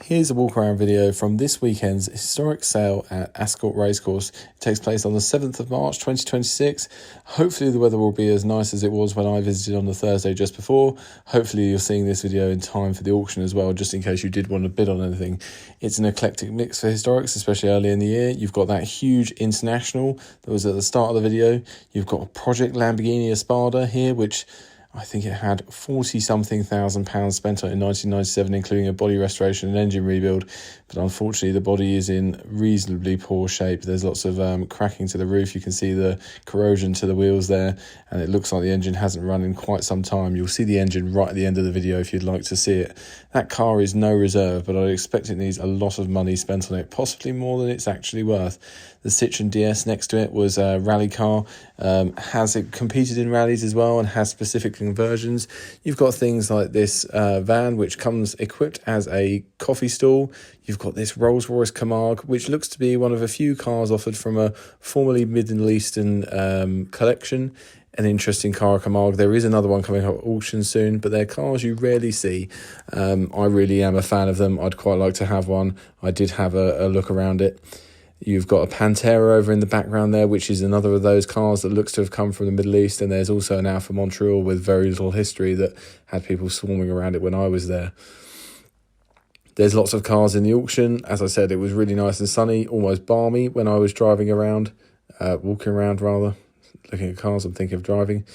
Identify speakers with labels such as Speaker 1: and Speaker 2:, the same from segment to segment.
Speaker 1: Here's a walk around video from this weekend's historic sale at Ascot Racecourse. It takes place on the 7th of March 2026. Hopefully the weather will be as nice as it was when I visited on the Thursday just before. Hopefully you're seeing this video in time for the auction as well, just in case you did want to bid on anything. It's an eclectic mix for historics, especially early in the year. You've got that huge international that was at the start of the video. You've got a Project Lamborghini Espada here, which I think it had 40-something thousand pounds spent on it in 1997, including a body restoration and engine rebuild. But unfortunately, the body is in reasonably poor shape. There's lots of cracking to the roof. You can see the corrosion to the wheels there, and it looks like the engine hasn't run in quite some time. You'll see the engine right at the end of the video if you'd like to see it. That car is no reserve, but I expect it needs a lot of money spent on it, possibly more than it's actually worth. The Citroen DS next to it was a rally car. Has it competed in rallies as well and has specific conversions. You've got things like this van, which comes equipped as a coffee stall. You've got this Rolls-Royce Camargue, which looks to be one of a few cars offered from a formerly Middle Eastern collection. An interesting car, Camargue. There is another one coming up at auction soon, but they're cars you rarely see. I really am a fan of them. I'd quite like to have one. I did have a look around it. You've got a Pantera over in the background there, which is another of those cars that looks to have come from the Middle East. And there's also an Alfa Montreal with very little history that had people swarming around it when I was there. There's lots of cars in the auction. As I said, it was really nice and sunny, almost balmy when I was driving around, walking around rather, looking at cars. I'm thinking of driving.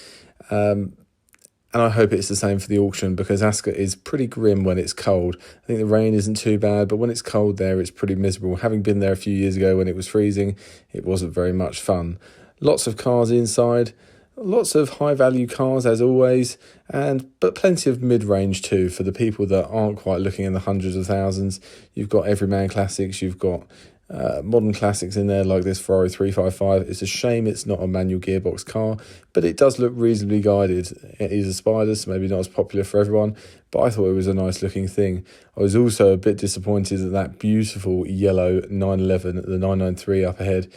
Speaker 1: And I hope it's the same for the auction, because Ascot is pretty grim when it's cold. I think the rain isn't too bad, but when it's cold there, it's pretty miserable. Having been there a few years ago when it was freezing, it wasn't very much fun. Lots of cars inside, lots of high-value cars as always, but plenty of mid-range too for the people that aren't quite looking in the hundreds of thousands. You've got everyman classics, you've got modern classics in there like this Ferrari 355. It's a shame it's not a manual gearbox car, but it does look reasonably guided. It is a Spider, so maybe not as popular for everyone, but I thought it was a nice looking thing. I was also a bit disappointed at that beautiful yellow 911, the 993 up ahead.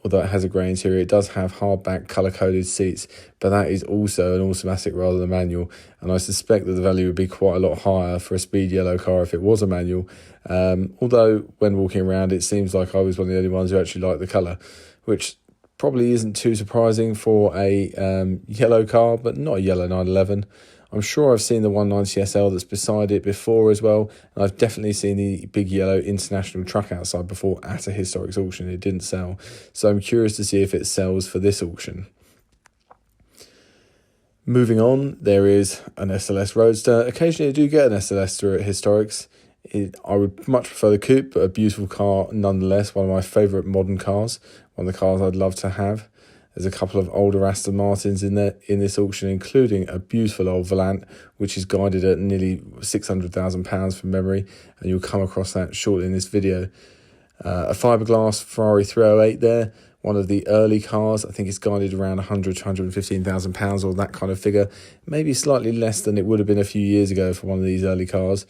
Speaker 1: Although it has a grey interior, it does have hardback colour-coded seats, but that is also an automatic rather than manual, and I suspect that the value would be quite a lot higher for a speed yellow car if it was a manual. Although when walking around, it seems like I was one of the only ones who actually liked the colour, which probably isn't too surprising for a yellow car, but not a yellow 911. I'm sure I've seen the 190 SL that's beside it before as well, and I've definitely seen the big yellow international truck outside before at a historics auction. It didn't sell, so I'm curious to see if it sells for this auction. Moving on, there is an SLS Roadster. Occasionally I do get an SLS through at historics. I would much prefer the coupe, but a beautiful car nonetheless. One of my favourite modern cars, one of the cars I'd love to have. There's a couple of older Aston Martins in there in this auction, including a beautiful old Volant, which is guided at nearly £600,000 from memory, and you'll come across that shortly in this video. A fiberglass Ferrari 308 there, one of the early cars. I think it's guided around £100,000 to £115,000 or that kind of figure, maybe slightly less than it would have been a few years ago for one of these early cars,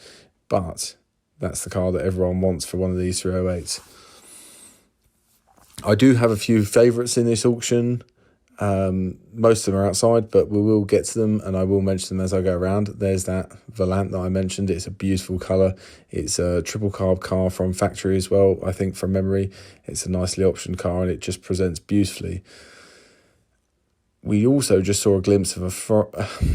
Speaker 1: but that's the car that everyone wants for one of these 308s. I do have a few favourites in this auction. Most of them are outside, but we will get to them and I will mention them as I go around. There's that Volant that I mentioned. It's a beautiful colour. It's a triple carb car from factory as well, I think, from memory. It's a nicely optioned car and it just presents beautifully. We also just saw a glimpse of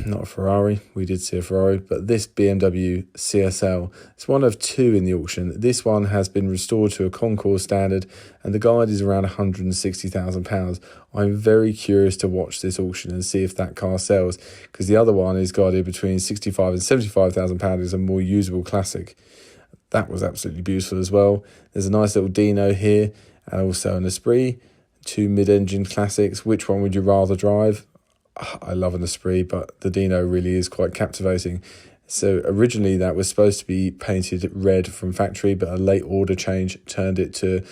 Speaker 1: not a Ferrari, we did see a Ferrari, but this BMW CSL. It's one of two in the auction. This one has been restored to a concours standard and the guide is around £160,000. I'm very curious to watch this auction and see if that car sells, because the other one is guided between £65,000 and £75,000 as a more usable classic. That was absolutely beautiful as well. There's a nice little Dino here and also an Esprit. Two mid-engine classics. Which one would you rather drive? I love an Esprit, but the Dino really is quite captivating. So originally that was supposed to be painted red from factory, but a late order change turned it to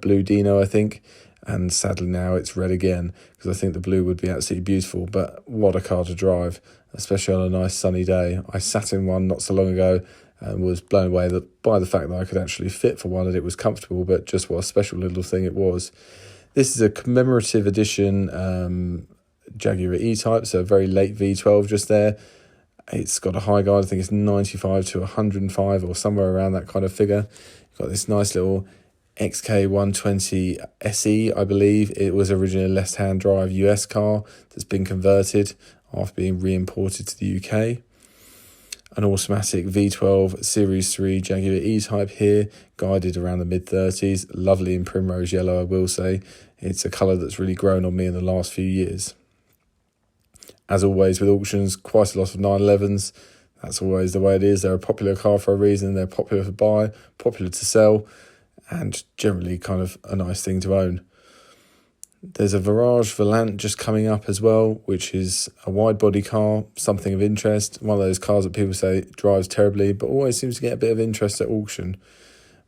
Speaker 1: blue Dino, I think. And sadly now it's red again, because I think the blue would be absolutely beautiful. But what a car to drive, especially on a nice sunny day. I sat in one not so long ago and was blown away by the fact that I could actually fit for one and it was comfortable, but just what a special little thing it was. This is a commemorative edition Jaguar E-Type, so a very late V12 just there. It's got a high guide, I think it's 95 to 105 or somewhere around that kind of figure. You've got this nice little XK120 SE, I believe. It was originally a left-hand drive US car that's been converted after being re-imported to the UK. An automatic V12 Series 3 Jaguar E-Type here, guided around the mid-30s. Lovely in primrose yellow, I will say. It's a colour that's really grown on me in the last few years. As always with auctions, quite a lot of 911s. That's always the way it is. They're a popular car for a reason. They're popular to buy, popular to sell, and generally kind of a nice thing to own. There's a Virage Volant just coming up as well, which is a wide body car, something of interest. One of those cars that people say drives terribly, but always seems to get a bit of interest at auction.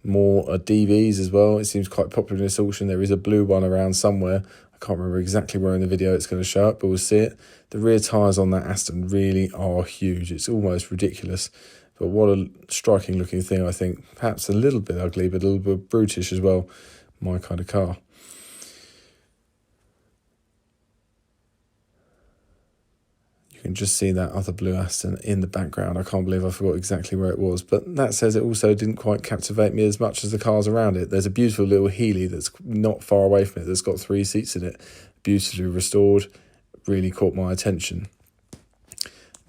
Speaker 1: More DVs as well. It seems quite popular in this auction. There is a blue one around somewhere. I can't remember exactly where in the video it's going to show up, but we'll see it. The rear tyres on that Aston really are huge. It's almost ridiculous. But what a striking looking thing, I think. Perhaps a little bit ugly, but a little bit brutish as well. My kind of car. You can just see that other blue Aston in the background. I can't believe I forgot exactly where it was. But that says it also didn't quite captivate me as much as the cars around it. There's a beautiful little Healey that's not far away from it that's got 3 seats in it. Beautifully restored. Really caught my attention.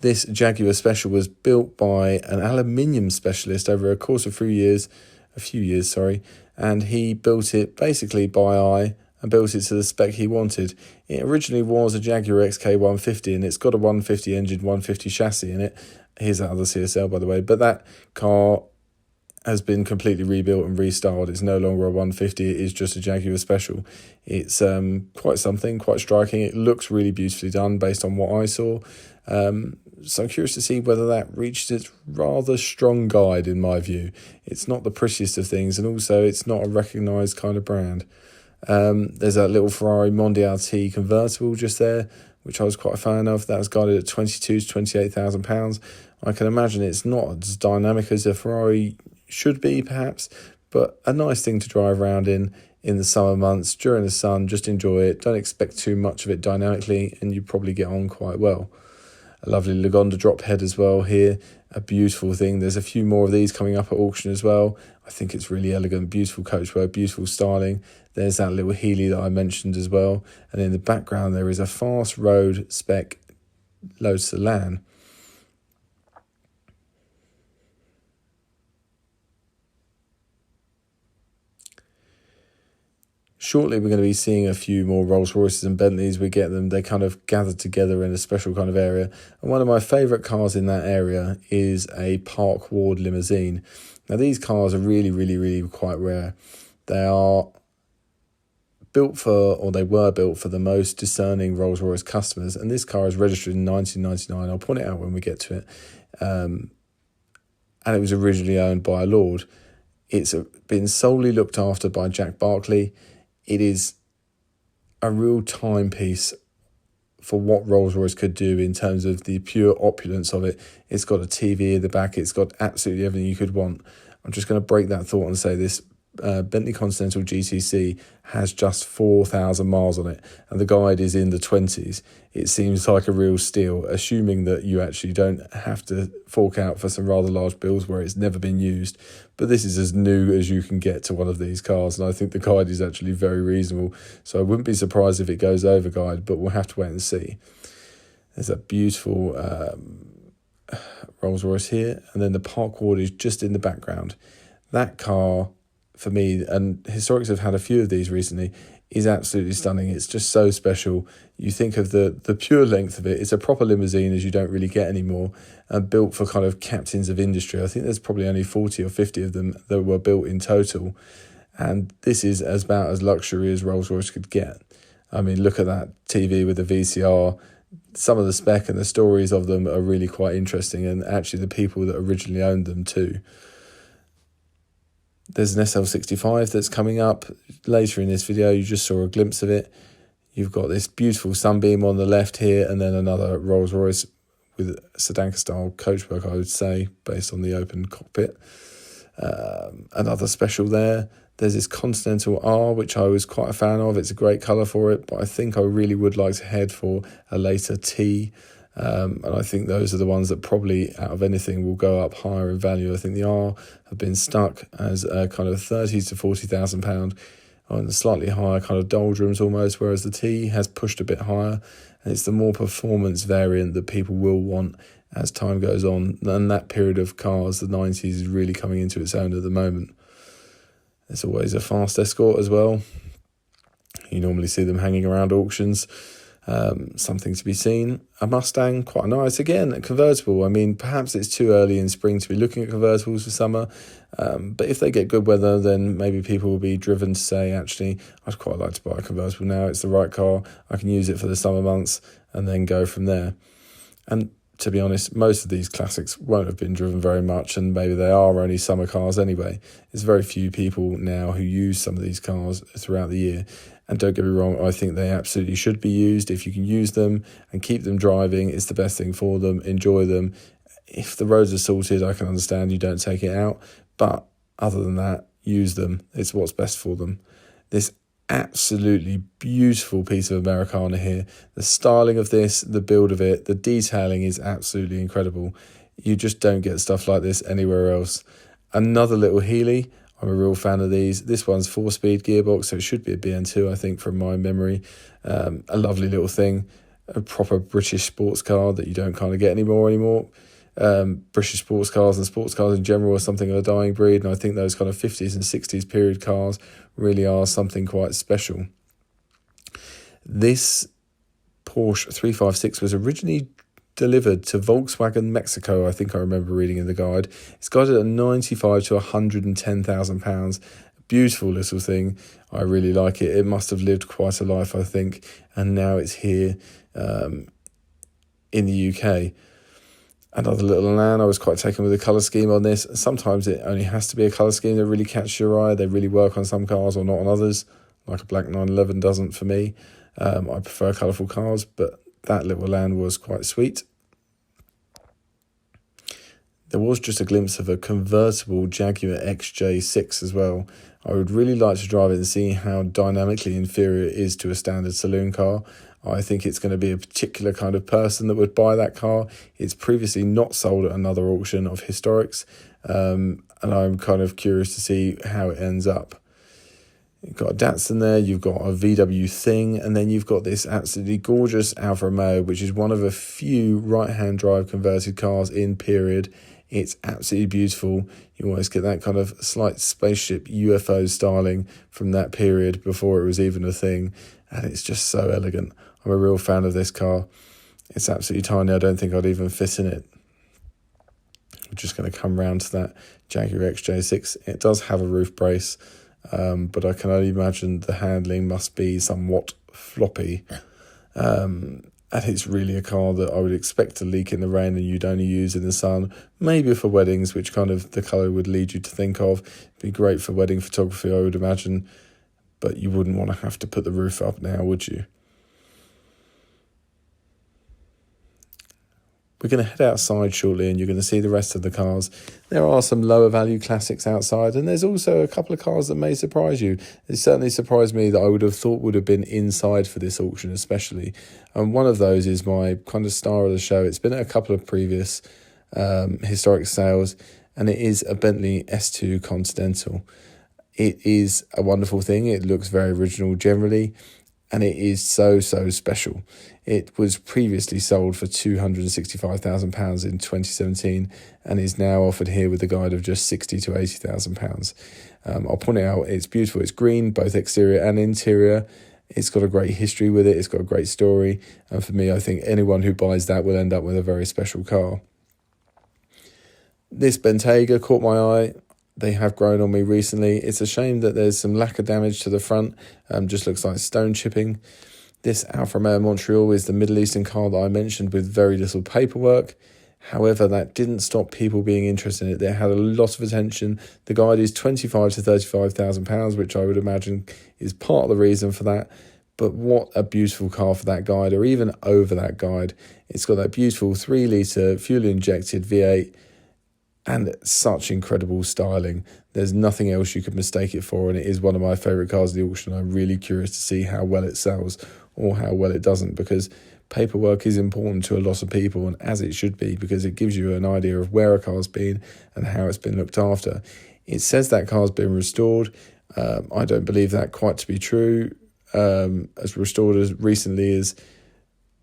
Speaker 1: This Jaguar Special was built by an aluminium specialist over a course of a few years, and he built it basically by eye and built it to the spec he wanted. It originally was a Jaguar XK150, and it's got a 150 engine, 150 chassis in it. Here's that other CSL, by the way, but that car has been completely rebuilt and restyled. It's no longer a 150, it is just a Jaguar Special. It's quite something, quite striking. It looks really beautifully done based on what I saw. So I'm curious to see whether that reached its rather strong guide, in my view. It's not the prettiest of things, and also it's not a recognised kind of brand. There's a little Ferrari Mondial T convertible just there, which I was quite a fan of. That was guided at 22 to 28,000 pounds. I can imagine it's not as dynamic as a Ferrari should be, perhaps, but a nice thing to drive around in the summer months during the sun. Just enjoy it. Don't expect too much of it dynamically, and you probably get on quite well. A lovely Lagonda drop head as well here. A beautiful thing. There's a few more of these coming up at auction as well. I think it's really elegant, beautiful coachwork, beautiful styling. There's that little Healey that I mentioned as well. And in the background there is a fast road spec Lotus Elan. Shortly, we're going to be seeing a few more Rolls Royces and Bentleys. We get them, they kind of gathered together in a special kind of area. And one of my favourite cars in that area is a Park Ward limousine. Now, these cars are really, really, really quite rare. They are built for, or they were built for the most discerning Rolls Royce customers. And this car is registered in 1999. I'll point it out when we get to it. And it was originally owned by a lord. It's been solely looked after by Jack Barclay. It is a real timepiece for what Rolls-Royce could do in terms of the pure opulence of it. It's got a TV in the back. It's got absolutely everything you could want. I'm just going to break that thought and say this Bentley Continental GTC has just 4,000 miles on it, and the guide is in the 20s. It seems like a real steal, assuming that you actually don't have to fork out for some rather large bills where it's never been used. But this is as new as you can get to one of these cars, and I think the guide is actually very reasonable. So I wouldn't be surprised if it goes over guide, but we'll have to wait and see. There's a beautiful Rolls Royce here, and then the Park Ward is just in the background. That car, for me, and Historics have had a few of these recently, is absolutely stunning. It's just so special. You think of the pure length of it. It's a proper limousine, as you don't really get anymore, and built for kind of captains of industry. I think there's probably only 40 or 50 of them that were built in total, and this is about as luxury as Rolls-Royce could get. I mean, look at that TV with the VCR. Some of the spec and the stories of them are really quite interesting, and actually the people that originally owned them too. There's an SL65 that's coming up later in this video. You just saw a glimpse of it. You've got this beautiful Sunbeam on the left here, and then another Rolls-Royce with Sedanka-style coachwork, I would say, based on the open cockpit. Another special there. There's this Continental R, which I was quite a fan of. It's a great colour for it, but I think I really would like to head for a later T. And I think those are the ones that probably, out of anything, will go up higher in value. I think the R have been stuck as a kind of £30,000 to £40,000 on the slightly higher kind of doldrums almost, whereas the T has pushed a bit higher, and it's the more performance variant that people will want as time goes on. And that period of cars, the 90s, is really coming into its own at the moment. There's always a fast Escort as well. You normally see them hanging around auctions. Something to be seen. A Mustang, quite nice. Again, a convertible. I mean, perhaps it's too early in spring to be looking at convertibles for summer. But if they get good weather, then maybe people will be driven to say, actually, I'd quite like to buy a convertible now. It's the right car. I can use it for the summer months and then go from there. And to be honest, most of these classics won't have been driven very much, and maybe they are only summer cars anyway. There's very few people now who use some of these cars throughout the year. And don't get me wrong, I think they absolutely should be used. If you can use them and keep them driving, it's the best thing for them. Enjoy them. If the roads are sorted, I can understand you don't take it out. But other than that, use them. It's what's best for them. This absolutely beautiful piece of Americana here. The styling of this, the build of it, the detailing is absolutely incredible. You just don't get stuff like this anywhere else. Another little Healy. I'm a real fan of these. This one's 4-speed gearbox, so it should be a BN2, I think, from my memory. A lovely little thing. A proper British sports car that you don't kind of get anymore. British sports cars and sports cars in general are something of a dying breed, and I think those kind of 50s and 60s period cars really are something quite special. This Porsche 356 was originally delivered to Volkswagen Mexico, I think I remember reading in the guide. It's guided at £95,000 to £110,000. Beautiful little thing. I really like it. It must have lived quite a life, I think, and now it's here in the UK. Another little Elan. I was quite taken with the colour scheme on this. Sometimes it only has to be a colour scheme that really catches your eye. They really work on some cars or not on others, like a black 911 doesn't for me. I prefer colourful cars, but that little Elan was quite sweet. There was just a glimpse of a convertible Jaguar XJ6 as well. I would really like to drive it and see how dynamically inferior it is to a standard saloon car. I think it's going to be a particular kind of person that would buy that car. It's previously not sold at another auction of historics, and I'm kind of curious to see how it ends up. You've got a Datsun there, you've got a VW Thing, and then you've got this absolutely gorgeous Alfa Romeo, which is one of a few right-hand drive converted cars in period. It's absolutely beautiful. You always get that kind of slight spaceship UFO styling from that period before it was even a thing, and it's just so elegant. I'm a real fan of this car. It's absolutely tiny. I don't think I'd even fit in it. I'm just going to come round to that Jaguar XJ6. It does have a roof brace, but I can only imagine the handling must be somewhat floppy. And it's really a car that I would expect to leak in the rain and you'd only use in the sun, maybe for weddings, which kind of the colour would lead you to think of. It'd be great for wedding photography, I would imagine, but you wouldn't want to have to put the roof up now, would you? We're going to head outside shortly and you're going to see the rest of the cars. There are some lower value classics outside, and there's also a couple of cars that may surprise you. It certainly surprised me that I would have thought would have been inside for this auction especially. And one of those is my kind of star of the show. It's been at a couple of previous historic sales, and it is a Bentley S2 Continental. It is a wonderful thing. It looks very original generally, and it is so special. It was previously sold for £265,000 in 2017 and is now offered here with a guide of just £60,000 to £80,000. I'll point it out, it's beautiful. It's green, both exterior and interior. It's got a great history with it. It's got a great story. And for me, I think anyone who buys that will end up with a very special car. This Bentayga caught my eye. They have grown on me recently. It's a shame that there's some lacquer damage to the front. Just looks like stone chipping. This Alfa Romeo Montreal is the Middle Eastern car that I mentioned with very little paperwork. However, that didn't stop people being interested in it. They had a lot of attention. The guide is £25,000 to £35,000, which I would imagine is part of the reason for that. But what a beautiful car for that guide, or even over that guide. It's got that beautiful 3-litre fuel-injected V8 and such incredible styling. There's nothing else you could mistake it for, and it is one of my favourite cars of the auction. I'm really curious to see how well it sells or how well it doesn't, because paperwork is important to a lot of people, and as it should be, because it gives you an idea of where a car's been and how it's been looked after. It says that car's been restored. I don't believe that quite to be true. As restored as recently as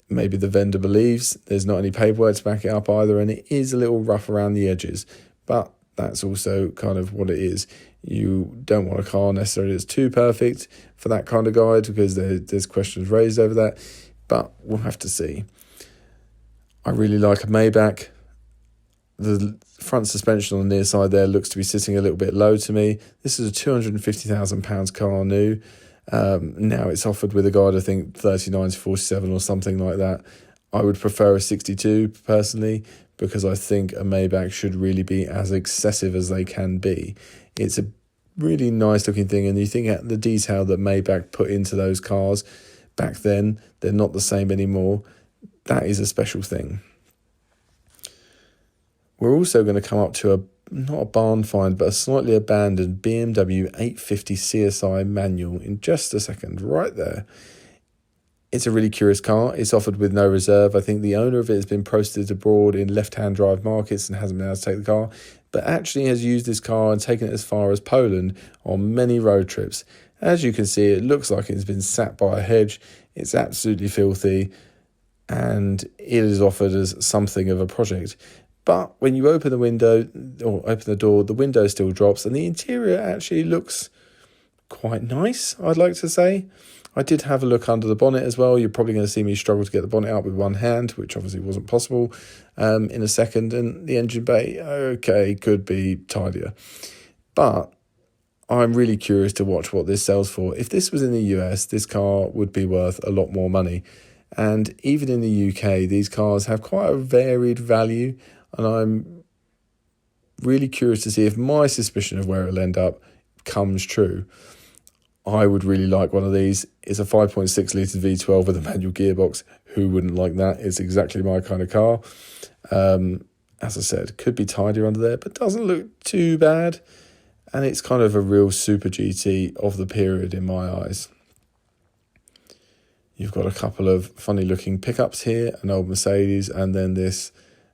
Speaker 1: maybe the vendor believes. There's not any paperwork to back it up either, and it is a little rough around the edges, but that's also kind of what it is. You don't want a car necessarily that's too perfect for that kind of guide, because there's questions raised over that, but we'll have to see. I really like a Maybach. The front suspension on the near side there looks to be sitting a little bit low to me. This is a £250,000 car new. Now it's offered with a guide, I think 39 to 47 or something like that. I would prefer a 62 personally, because I think a Maybach should really be as excessive as they can be. It's a really nice looking thing, and you think at the detail that Maybach put into those cars back then, they're not the same anymore. That is a special thing. We're also going to come up to not a barn find, but a slightly abandoned BMW 850 CSI manual in just a second, right there. It's a really curious car. It's offered with no reserve. I think the owner of it has been posted abroad in left-hand drive markets and hasn't been able to take the car, but actually has used this car and taken it as far as Poland on many road trips. As you can see, it looks like it's been sat by a hedge. It's absolutely filthy, and it is offered as something of a project. But when you open the window or open the door, the window still drops, and the interior actually looks quite nice, I'd like to say. I did have a look under the bonnet as well. You're probably going to see me struggle to get the bonnet up with one hand, which obviously wasn't possible in a second. And the engine bay, okay, could be tidier. But I'm really curious to watch what this sells for. If this was in the US, this car would be worth a lot more money. And even in the UK, these cars have quite a varied value. And I'm really curious to see if my suspicion of where it'll end up comes true. I would really like one of these. It's a 5.6 litre V12 with a manual gearbox. Who wouldn't like that? It's exactly my kind of car. As I said, could be tidier under there, but doesn't look too bad. And it's kind of a real super GT of the period in my eyes. You've got a couple of funny looking pickups here, an old Mercedes, and then this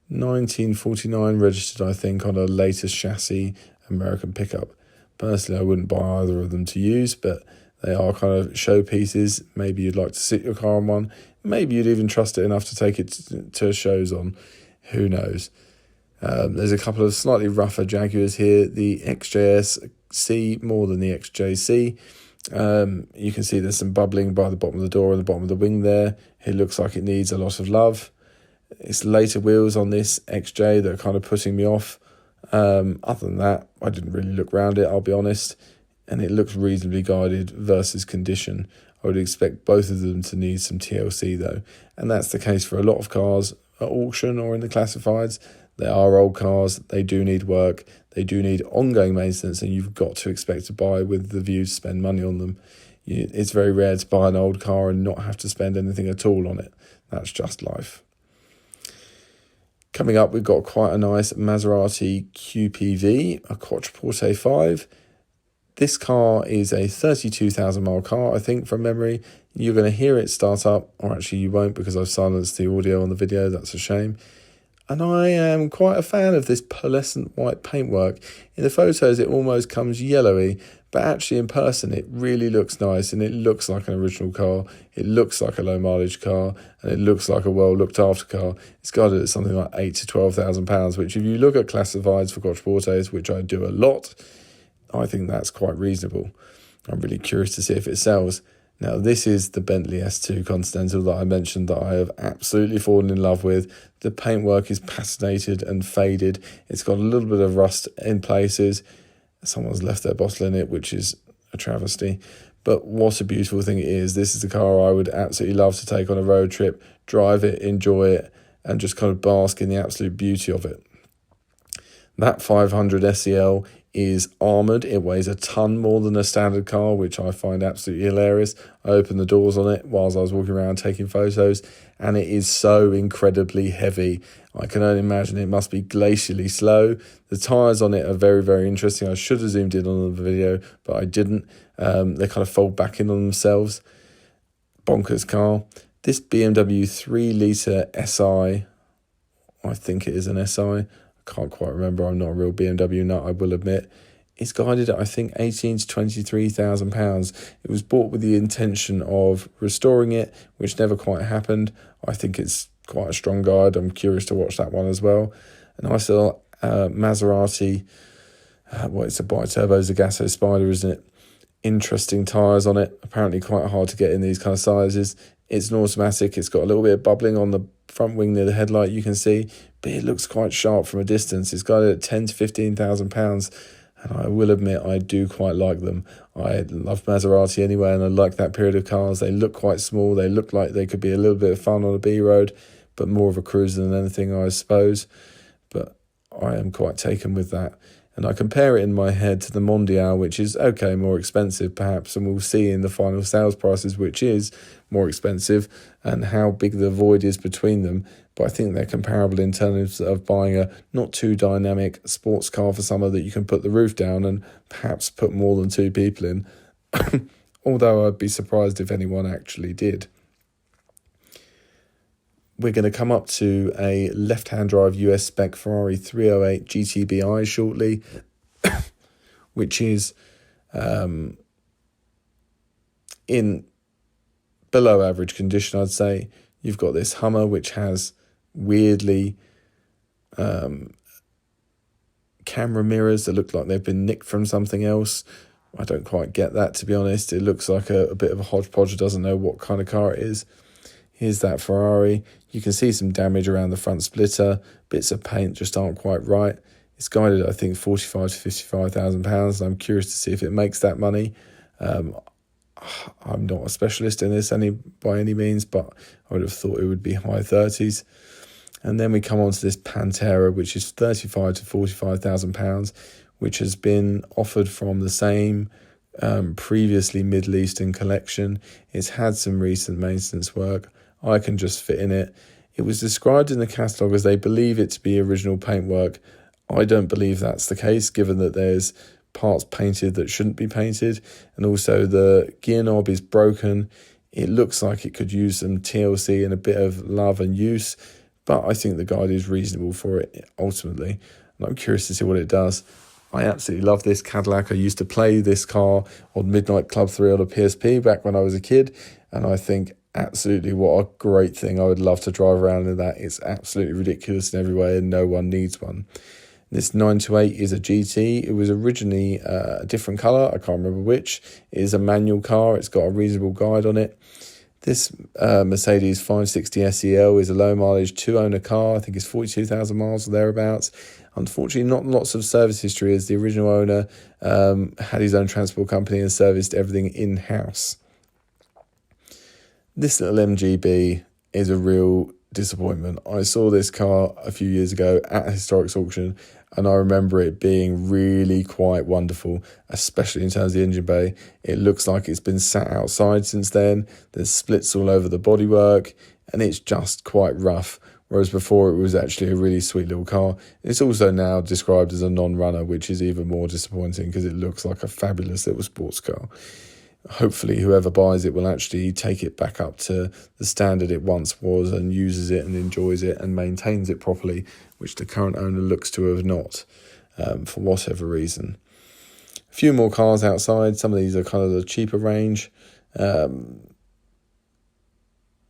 Speaker 1: 1949 registered, I think, on a latest chassis American pickup. Personally, I wouldn't buy either of them to use, but they are kind of showpieces. Maybe you'd like to sit your car on one. Maybe you'd even trust it enough to take it to shows on. Who knows? There's a couple of slightly rougher Jaguars here. The XJS-C more than the XJC. You can see there's some bubbling by the bottom of the door and the bottom of the wing there. It looks like it needs a lot of love. It's later wheels on this XJ that are kind of putting me off. Other than that, I didn't really look around it, I'll be honest, and it looks reasonably guided versus condition. I would expect both of them to need some TLC though, and that's the case for a lot of cars at auction or in the classifieds. They are old cars, they do need work, they do need ongoing maintenance, and you've got to expect to buy with the view to spend money on them. It's very rare to buy an old car and not have to spend anything at all on it. That's just life. Coming up, we've got quite a nice Maserati QPV, a Quattroporte 5. This car is a 32,000 mile car, I think, from memory. You're going to hear it start up, or actually you won't because I've silenced the audio on the video. That's a shame. And I am quite a fan of this pearlescent white paintwork. In the photos, it almost comes yellowy, but actually in person, it really looks nice, and it looks like an original car. It looks like a low mileage car, and it looks like a well looked after car. It's guided at something like £8,000 to £12,000, which if you look at classifieds for Quattroportes, which I do a lot, I think that's quite reasonable. I'm really curious to see if it sells. Now, this is the Bentley S2 Continental that I mentioned that I have absolutely fallen in love with. The paintwork is patinated and faded. It's got a little bit of rust in places. Someone's left their bottle in it, which is a travesty. But what a beautiful thing it is. This is the car I would absolutely love to take on a road trip, drive it, enjoy it, and just kind of bask in the absolute beauty of it. That 500 SEL is armoured. It weighs a ton more than a standard car, which I find absolutely hilarious. I opened the doors on it whilst I was walking around taking photos, and it is so incredibly heavy. I can only imagine it must be glacially slow. The tyres on it are very, very interesting. I should have zoomed in on the video, but I didn't. They kind of fold back in on themselves. Bonkers car. This BMW 3-litre SI, I think it is an SI, I can't quite remember, I'm not a real BMW nut, I will admit. It's guided at, I think, £18,000 to £23,000. It was bought with the intention of restoring it, which never quite happened. I think it's quite a strong guide. I'm curious to watch that one as well. A nice little Maserati, it's a bi-turbo Zagato Spider, isn't it? Interesting tyres on it. Apparently quite hard to get in these kind of sizes. It's an automatic. It's got a little bit of bubbling on the front wing near the headlight, you can see, but it looks quite sharp from a distance. It's guided at £10,000 to £15,000. And I will admit, I do quite like them. I love Maserati anyway, and I like that period of cars. They look quite small. They look like they could be a little bit of fun on a B road, but more of a cruiser than anything, I suppose. But I am quite taken with that. And I compare it in my head to the Mondial, which is, okay, more expensive perhaps, and we'll see in the final sales prices which is more expensive and how big the void is between them. But I think they're comparable in terms of buying a not too dynamic sports car for summer that you can put the roof down and perhaps put more than 2 people in, although I'd be surprised if anyone actually did. We're going to come up to a left-hand drive US spec Ferrari 308 GTBI shortly, which is in below average condition, I'd say. You've got this Hummer, which has weirdly camera mirrors that look like they've been nicked from something else. I don't quite get that, to be honest. It looks like a bit of a hodgepodge. Doesn't know what kind of car it is. Here's that Ferrari. You can see some damage around the front splitter. Bits of paint just aren't quite right. It's guided, I think, £45,000 to £55,000. I'm curious to see if it makes that money. I'm not a specialist in this by any means, but I would have thought it would be high 30s. And then we come on to this Pantera, which is £35,000 to £45,000, which has been offered from the same previously Middle Eastern collection. It's had some recent maintenance work. I can just fit in it. It was described in the catalogue as they believe it to be original paintwork. I don't believe that's the case, given that there's parts painted that shouldn't be painted, and also the gear knob is broken. It looks like it could use some TLC and a bit of love and use, but I think the guide is reasonable for it ultimately, and I'm curious to see what it does. I absolutely love this Cadillac. I used to play this car on Midnight Club 3 on a PSP back when I was a kid, and I think absolutely what a great thing. I would love to drive around in that. It's absolutely ridiculous in every way, and no one needs one. This 928 is a GT. It was originally a different colour. I can't remember which. It is a manual car. It's got a reasonable guide on it. This Mercedes 560 SEL is a low-mileage two-owner car. I think it's 42,000 miles or thereabouts. Unfortunately, not lots of service history, as the original owner had his own transport company and serviced everything in-house. This little MGB is a real disappointment. I saw this car a few years ago at a historics auction, and I remember it being really quite wonderful, especially in terms of the engine bay. It looks like it's been sat outside since then. There's splits all over the bodywork, and it's just quite rough, whereas before it was actually a really sweet little car. It's also now described as a non-runner, which is even more disappointing because it looks like a fabulous little sports car. Hopefully whoever buys it will actually take it back up to the standard it once was and uses it and enjoys it and maintains it properly, which the current owner looks to have not, for whatever reason. A few more cars outside. Some of these are kind of the cheaper range. Not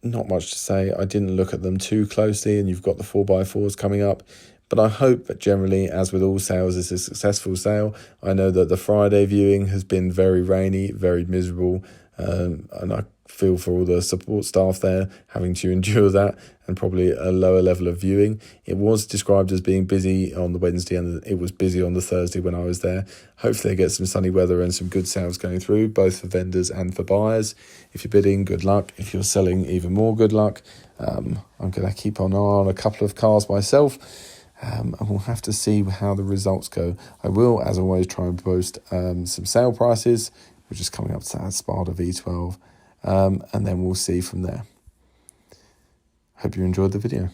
Speaker 1: much to say. I didn't look at them too closely, and you've got the 4x4s coming up. But I hope that generally, as with all sales, it's a successful sale. I know that the Friday viewing has been very rainy, very miserable, and I feel for all the support staff there having to endure that, and probably a lower level of viewing. It was described as being busy on the Wednesday, and it was busy on the Thursday when I was there. Hopefully they get some sunny weather and some good sales going through, both for vendors and for buyers. If you're bidding, good luck. If you're selling, even more good luck. I'm going to keep an eye on a couple of cars myself. And we'll have to see how the results go. I will, as always, try and post some sale prices, which is coming up to that Spada V12, and then we'll see from there. Hope you enjoyed the video.